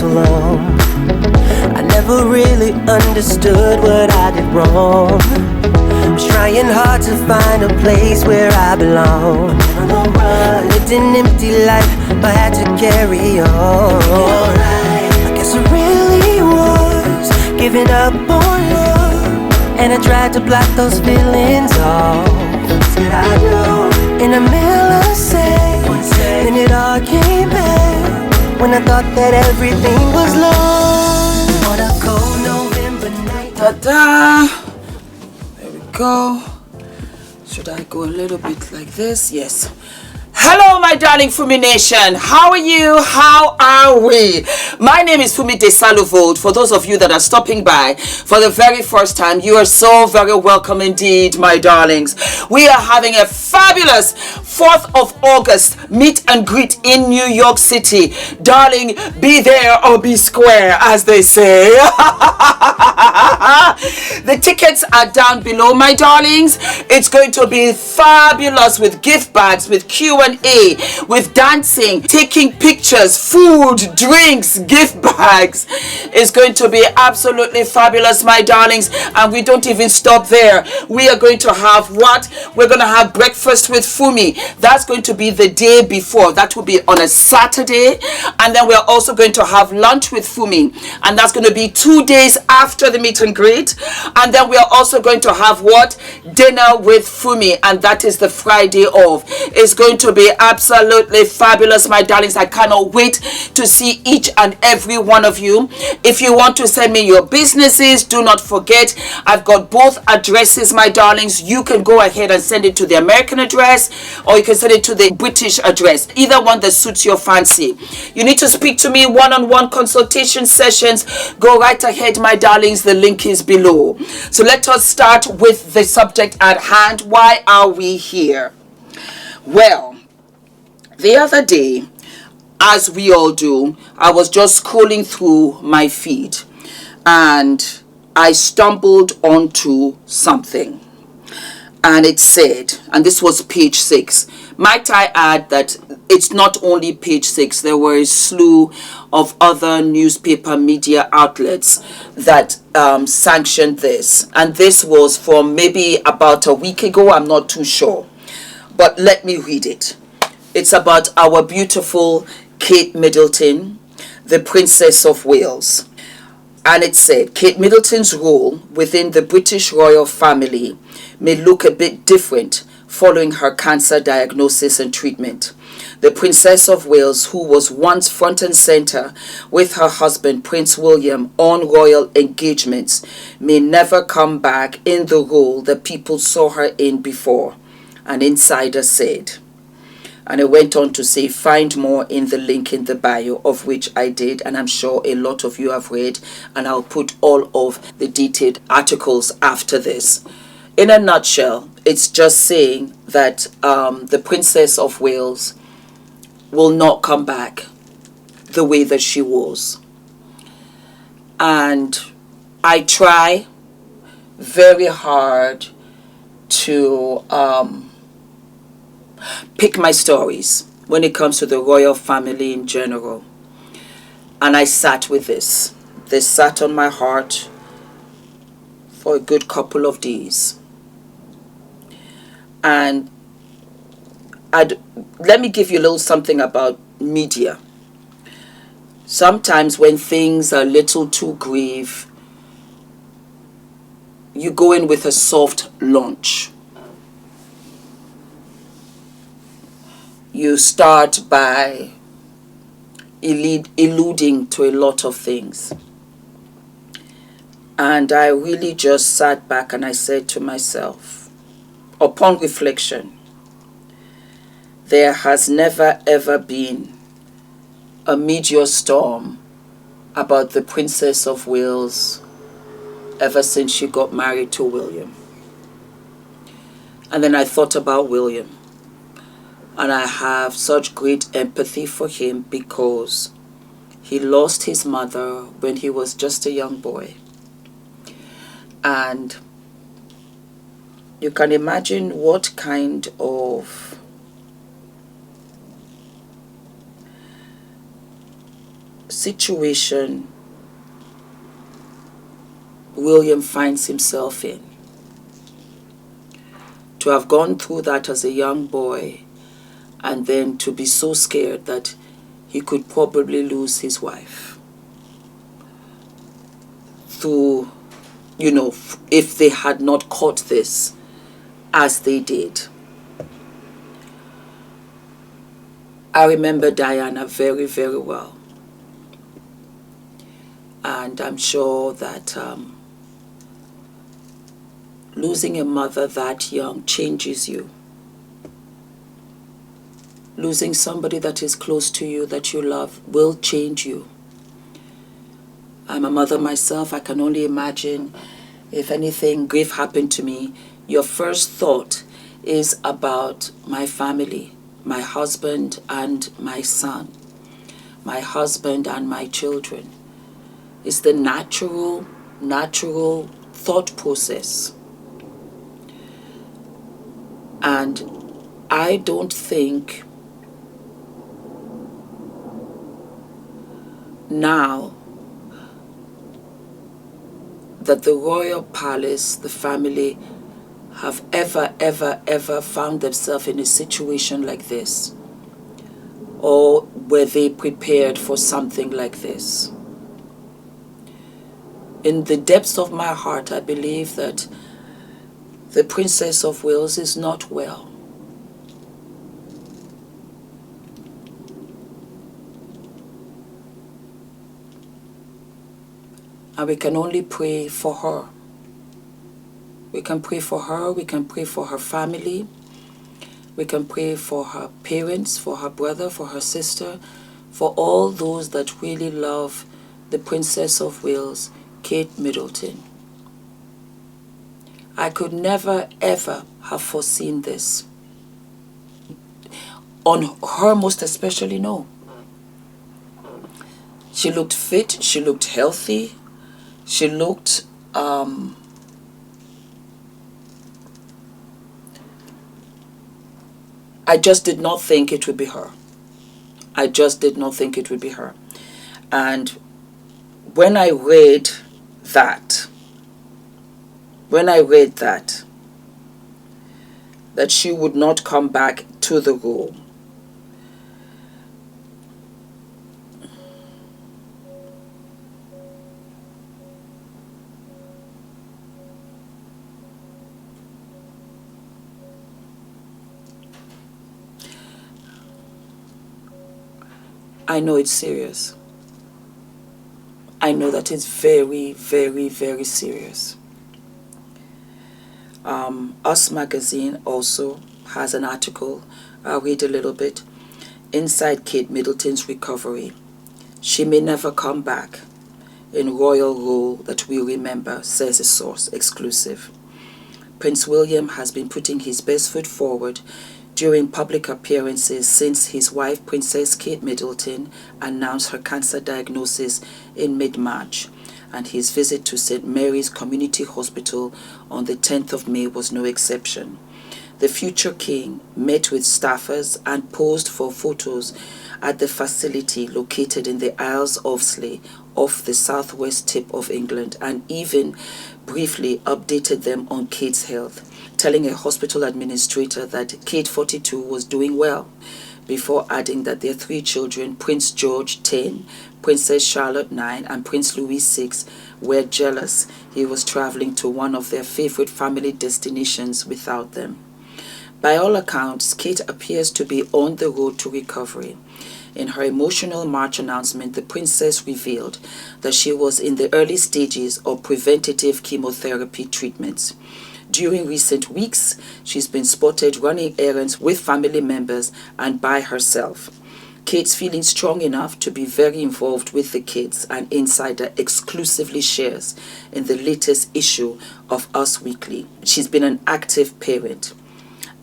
so long. I never really understood what I did wrong. I was trying hard to find a place where I belong. I lived an empty life, but had to carry on. I guess I really was giving up on love, and I tried to block those feelings off. Said I do, in the middle of saying, then it all came back when I thought that everything was lost. On a cold November night. Ta-da! There we go. Should I go a little bit like this? Yes. Hello, my darling FUMINATION. How are you? How are we? My name is Fumi Desalu-Vold. For those of you that are stopping by for the very first time, you are so very welcome indeed, my darlings. We are having a fabulous 4th of August meet and greet in New York City. Darling, be there or be square, as they say. The tickets are down below, my darlings. It's going to be fabulous with gift bags, with Q&A, with dancing, taking pictures, food, drinks, gift bags. It's going to be absolutely fabulous, my darlings. And we don't even stop there. We are going to have what? We're going to have breakfast with Fumi. That's going to be the day before. That will be on a Saturday. And then we're also going to have lunch with Fumi. And that's going to be 2 days after the meet and greet. And then we are also going to have what? Dinner with Fumi. And that is the Friday of. It's going to be absolutely fabulous, my darlings. I cannot wait to see each and every one of you. If you want to send me your businesses, do not forget, I've got both addresses, my darlings. You can go ahead and send it to the American address, or you can send it to the British address. Either one that suits your fancy. You need to speak to me one-on-one consultation sessions. Go right ahead, my darlings. The link is below. So let us start with the subject at hand. Why are we here? Well, the other day, as we all do, I was just scrolling through my feed and I stumbled onto something. And it said, and this was page 6. Might I add that it's not only page 6. There were a slew of other newspaper media outlets that sanctioned this. And this was from maybe about a week ago. I'm not too sure. But let me read it. It's about our beautiful Kate Middleton, the Princess of Wales. And it said, Kate Middleton's role within the British royal family may look a bit different following her cancer diagnosis and treatment. The Princess of Wales, who was once front and center with her husband Prince William on royal engagements, may never come back in the role that people saw her in before, an insider said. And it went on to say, find more in the link in the bio, of which I did, and I'm sure a lot of you have read, and I'll put all of the detailed articles after this. In a nutshell, it's just saying that the Princess of Wales will not come back the way that she was. And I try very hard to pick my stories when it comes to the royal family in general. And I sat with this. This sat on my heart for a good couple of days. And let me give you a little something about media. Sometimes when things are a little too grave, you go in with a soft launch. You start by alluding to a lot of things. And I really just sat back and I said to myself, upon reflection, there has never ever been a meteor storm about the Princess of Wales ever since she got married to William. And then I thought about William. And I have such great empathy for him because he lost his mother when he was just a young boy. And you can imagine what kind of situation William finds himself in. To have gone through that as a young boy, and then to be so scared that he could probably lose his wife through, if they had not caught this as they did. I remember Diana very, very well. And I'm sure that losing a mother that young changes you. Losing somebody that is close to you, that you love, will change you. I'm a mother myself. I can only imagine if anything grief happened to me, your first thought is about my family, my husband and my son, my husband and my children. It's the natural thought process. And I don't think now that the royal palace, the family, have ever found themselves in a situation like this, or were they prepared for something like this. In the depths of my heart, I believe that the Princess of Wales is not well. And we can only pray for her. We can pray for her, we can pray for her family, we can pray for her parents, for her brother, for her sister, for all those that really love the Princess of Wales, Kate Middleton. I could never ever have foreseen this. On her most especially, no. She looked fit, she looked healthy, she looked I just did not think it would be her. I just did not think it would be her. And when I read that she would not come back to the role, I know it's serious. I know that it's very, very, very serious. Us Magazine also has an article. I'll read a little bit. Inside Kate Middleton's recovery. She may never come back in royal role that we remember, says a source exclusive. Prince William has been putting his best foot forward during public appearances since his wife, Princess Kate Middleton, announced her cancer diagnosis in mid-March, and his visit to St. Mary's Community Hospital on the 10th of May was no exception. The future king met with staffers and posed for photos at the facility located in the Isles of Scilly off the southwest tip of England, and even briefly updated them on Kate's health, telling a hospital administrator that Kate, 42, was doing well, before adding that their 3 children, Prince George, 10, Princess Charlotte, 9, and Prince Louis, 6, were jealous he was traveling to one of their favorite family destinations without them. By all accounts, Kate appears to be on the road to recovery. In her emotional March announcement, the princess revealed that she was in the early stages of preventative chemotherapy treatments. During recent weeks, she's been spotted running errands with family members and by herself. Kate's feeling strong enough to be very involved with the kids, an insider exclusively shares in the latest issue of Us Weekly. She's been an active parent.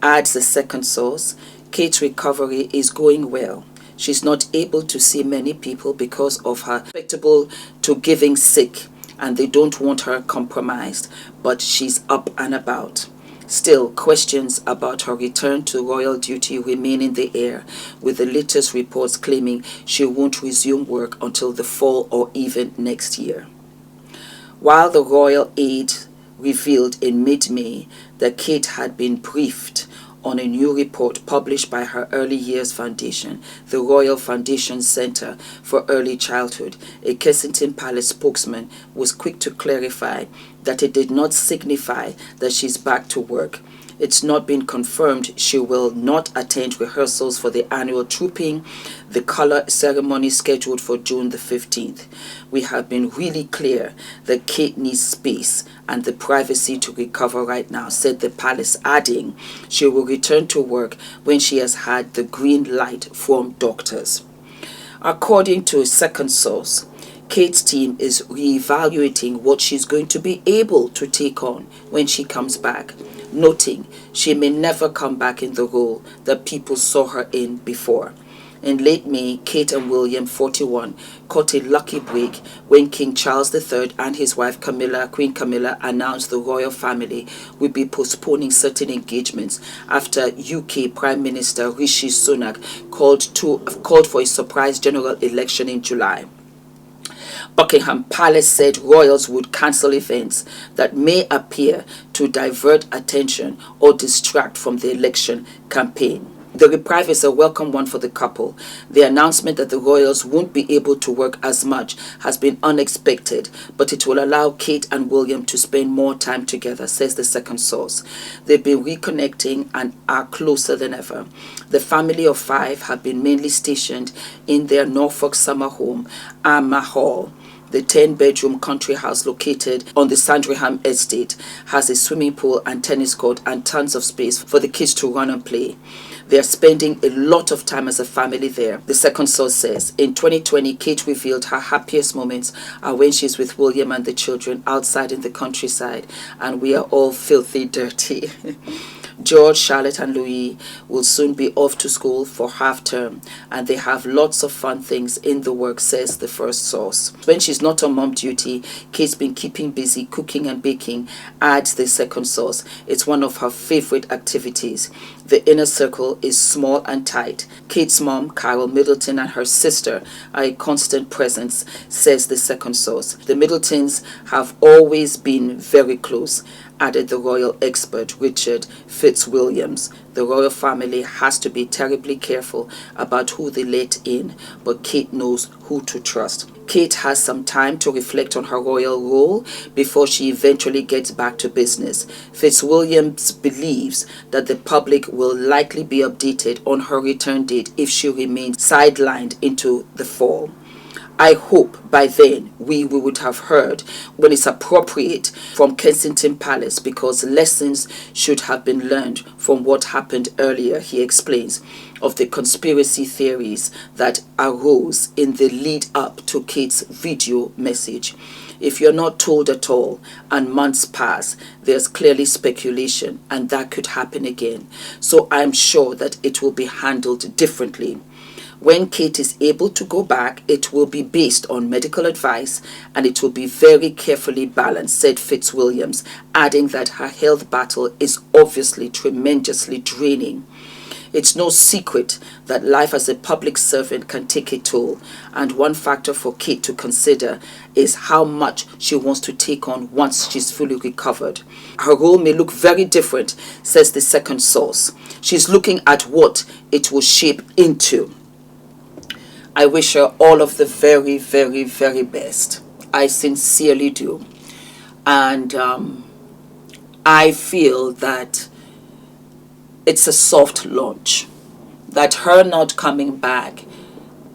Adds the second source, Kate's recovery is going well. She's not able to see many people because of her susceptible to giving sick, and they don't want her compromised, but she's up and about. Still, questions about her return to royal duty remain in the air, with the latest reports claiming she won't resume work until the fall or even next year. While the royal aide revealed in mid-May that Kate had been briefed on a new report published by her Early Years Foundation, the Royal Foundation Center for Early Childhood, a Kensington Palace spokesman was quick to clarify that it did not signify that she's back to work. It's not been confirmed she will not attend rehearsals for the annual trooping, the colour ceremony scheduled for June the 15th. We have been really clear that Kate needs space and the privacy to recover right now, said the palace, adding she will return to work when she has had the green light from doctors. According to a second source, Kate's team is re-evaluating what she's going to be able to take on when she comes back, noting she may never come back in the role that people saw her in before. In late May, Kate and William, 41, caught a lucky break when King Charles III and his wife Queen Camilla, announced the royal family would be postponing certain engagements after UK Prime Minister Rishi Sunak called for a surprise general election in July. Buckingham Palace said royals would cancel events that may appear to divert attention or distract from the election campaign. The reprieve is a welcome one for the couple. The announcement that the royals won't be able to work as much has been unexpected, but it will allow Kate and William to spend more time together, says the second source. They've been reconnecting and are closer than ever. The family of 5 have been mainly stationed in their Norfolk summer home, Armagh Hall. The 10-bedroom country house located on the Sandringham estate has a swimming pool and tennis court and tons of space for the kids to run and play. They are spending a lot of time as a family there, the second source says. In 2020, Kate revealed her happiest moments are when she's with William and the children outside in the countryside, and we are all filthy dirty. George, Charlotte and Louis will soon be off to school for half term, and they have lots of fun things in the works, says the first source. When she's not on mom duty, Kate's been keeping busy cooking and baking, adds the second source. It's one of her favorite activities. The inner circle is small and tight. Kate's mom, Carol Middleton, and her sister are a constant presence, says the second source. The Middletons have always been very close, added the royal expert Richard Fitzwilliams. The royal family has to be terribly careful about who they let in, but Kate knows who to trust. Kate has some time to reflect on her royal role before she eventually gets back to business. Fitzwilliams believes that the public will likely be updated on her return date if she remains sidelined into the fall. I hope by then we would have heard when it's appropriate from Kensington Palace, because lessons should have been learned from what happened earlier, he explains, of the conspiracy theories that arose in the lead up to Kate's video message. If you're not told at all and months pass, there's clearly speculation, and that could happen again. So I'm sure that it will be handled differently. When Kate is able to go back, it will be based on medical advice and it will be very carefully balanced, said Fitzwilliams, adding that her health battle is obviously tremendously draining. It's no secret that life as a public servant can take a toll, and one factor for Kate to consider is how much she wants to take on once she's fully recovered. Her role may look very different, says the second source. She's looking at what it will shape into. I wish her all of the very, very, very best. I sincerely do. And I feel that it's a soft launch. That her not coming back,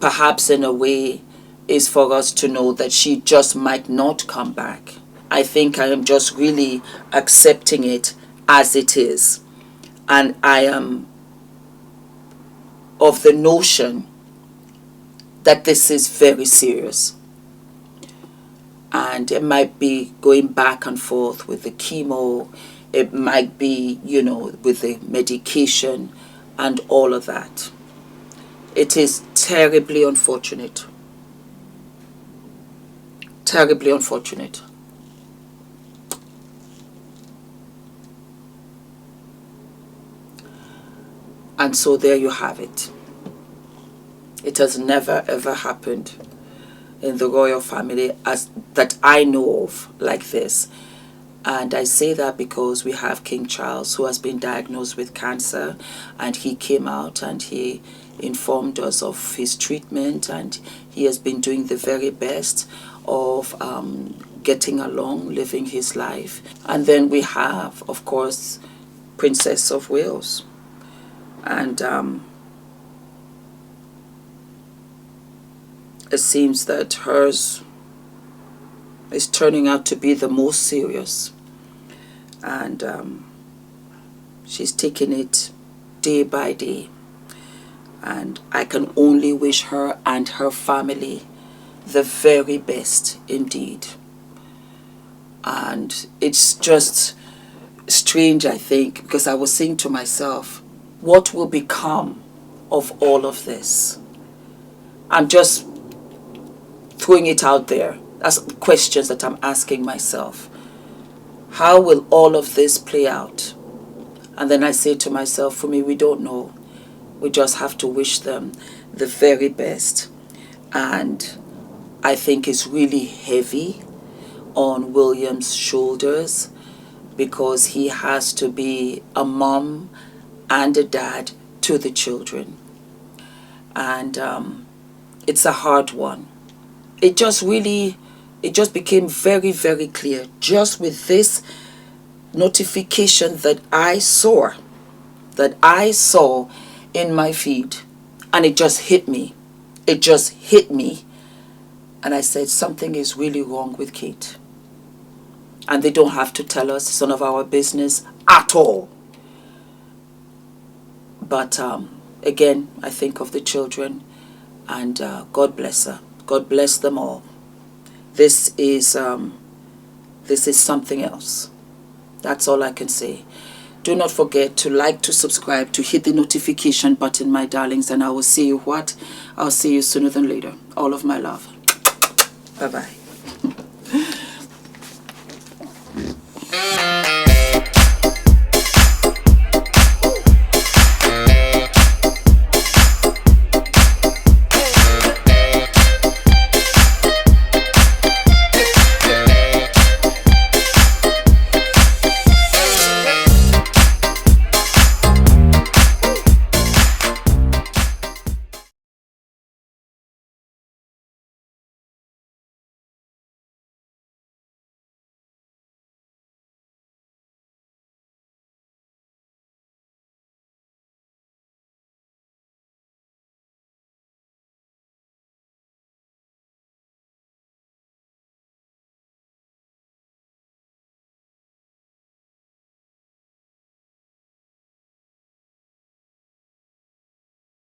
perhaps in a way, is for us to know that she just might not come back. I think I am just really accepting it as it is. And I am of the notion that this is very serious, and it might be going back and forth with the chemo, it might be, with the medication and all of that. It is terribly unfortunate. Terribly unfortunate. And so there you have it. It has never ever happened in the royal family as that I know of like this. And I say that because we have King Charles, who has been diagnosed with cancer, and he came out and he informed us of his treatment, and he has been doing the very best of getting along, living his life. And then we have, of course, Princess of Wales. And it seems that hers is turning out to be the most serious. And she's taking it day by day. And I can only wish her and her family the very best indeed. And it's just strange, I think, because I was saying to myself, what will become of all of this? I'm just throwing it out there. That's questions that I'm asking myself. How will all of this play out? And then I say to myself, for me, we don't know. We just have to wish them the very best. And I think it's really heavy on William's shoulders, because he has to be a mom and a dad to the children. And it's a hard one. It just became very, very clear just with this notification that I saw in my feed, and it just hit me. It just hit me. And I said, something is really wrong with Kate. And they don't have to tell us. It's none of our business at all. But again, I think of the children, and God bless her. God bless them all. This is something else. That's all I can say. Do not forget to like, to subscribe, to hit the notification button, my darlings, and I will see you I'll see you sooner than later. All of my love. Bye-bye.